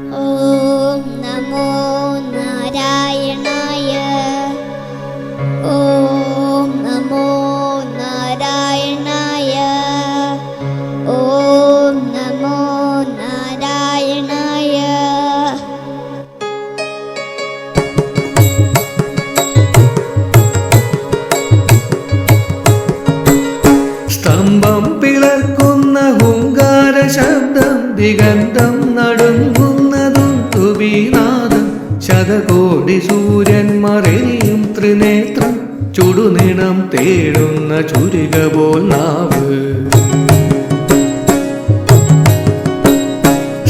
ഓം നമോ നാരായണായ. ഓം നമോ നാരായണായ. ഓം നമോ നാരായണായ. സ്തംഭം പിളർക്കുന്ന ഹുങ്കാര ശബ്ദം, ദിഗന്ധം നടുങ്ങുന്നതും തുബീനാദം. ശതകോടി സൂര്യന്മാരെയും ത്രിനേത്രം, ചുടുനിണം തേടുന്ന ചുരിക പോൽ നാവ്.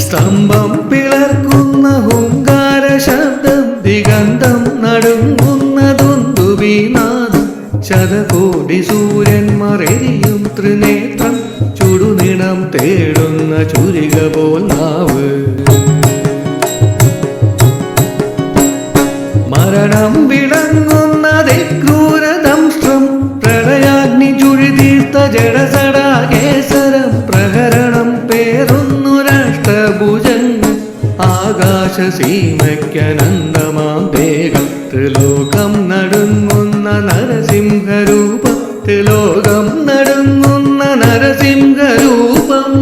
സ്തംഭം പിളർക്കുന്ന ഹുങ്കാര ശബ്ദം, ദിഗന്ധം നടുങ്ങുന്നതും തുബീനാദം. ശതകോടി സൂര്യന്മാരെയും ത്രിനേത്രം, ചുടുനിണം തേടുന്ന ചുരിക പോൽ നാവ്. മരണം വിളങ്ങുന്നതേ ക്രൂരദംഷ്ട്രം, പ്രളയാഗ്നി ചുഴിതീർത്ത ജഡസടാകേസരം. പ്രഹരണം പേറുന്നു രാഷ്ട്രഭുജങ്ങൾ, ആകാശസീമയ്ക്കനന്തമാം ദേഹം. ത്രിലോകം നടുങ്ങുന്ന നരസിംഹരൂപം, ത്രിലോകം നടുങ്ങുന്ന നരസിംഹരൂപം.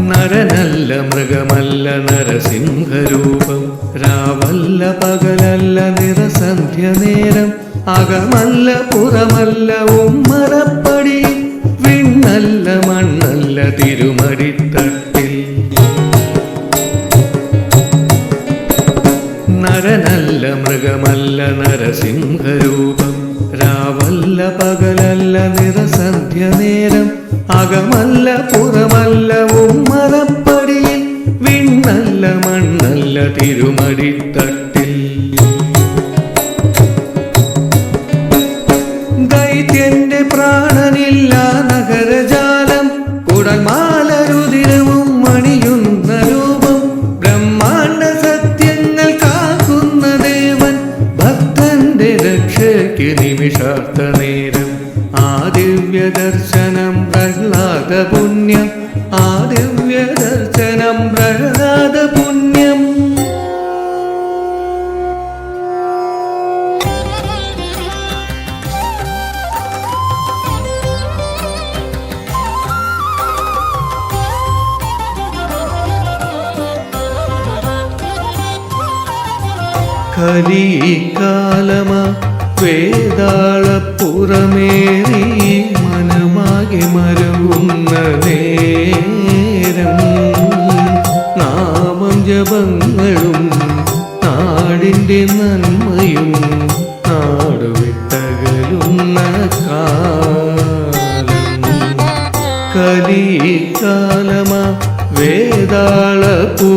നരനല്ല മൃഗമല്ല നരസിംഹരൂപം, രാവല്ല പകലല്ല നിറസന്ധ്യ നേരം. അകമല്ല പുറമല്ല ഉമ്മറപ്പടി, വിണ്ണല്ല മണ്ണല്ല തിരുമടിത്തട്ടിൽ. നരനല്ല മൃഗമല്ല നരസിംഹരൂപം, രാവല്ല പകലല്ല നിറസന്ധ്യ നേരം. അകമല്ല പുറമല്ല ഉമ്മറപ്പടിയിൽ, വിണ്ണല്ല മണ്ണല്ല തിരുമടിത്തട്ടിൽ. ദൈത്യന്റെ പ്രാണനില്ല നഗരജാലം, കുടൽമാലരുതിരവും മണിയുന്ന രൂപം. ബ്രഹ്മാണ്ഡ സത്യങ്ങൾ കാക്കുന്ന ദേവൻ, ഭക്തന്റെ രക്ഷയ്ക്ക് നിമിഷാർത്ഥ നേരം. ആ ദിവ്യ ദർശനം പ്രഹ്ലാദ പുണ്യം, ആ ദിവ്യ ദർശനം പ്രഹ്ലാദ പുണ്യം. കലികാലമാ വേതാളപ്പുറമേറി, മനമാകെ മരുകുന്ന നേരം. നാമം ജപങ്ങളും നാടിൻ്റെ നന്മയും, നാടുവിട്ടകലുന്ന കാലം. കലികാലമാ വേതാളപ്പുറമേറി,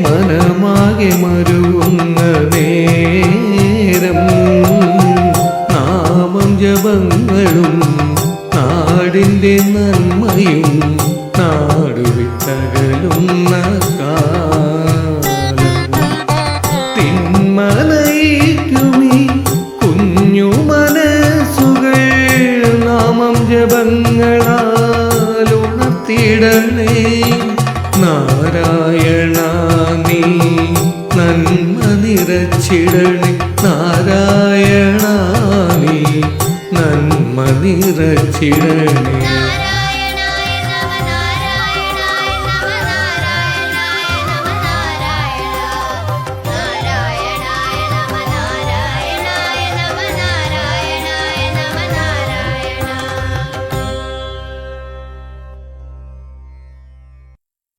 മനമാകെ മരുകുന്ന നേരം. നാമം ജപങ്ങളും നാടിൻ്റെ നന്മയും, നാടുവിട്ടകലുന്ന കാലം. തിന്മലയിക്കുമീ കുഞ്ഞു മനസ്സുകൾ, നാമം ജപങ്ങളാൽ ഉണർത്തിടണേ. നാരായണ നീ നന്മ നിറച്ചിടണേ, നാരായണ നീ നന്മ നിറച്ചിടണേ.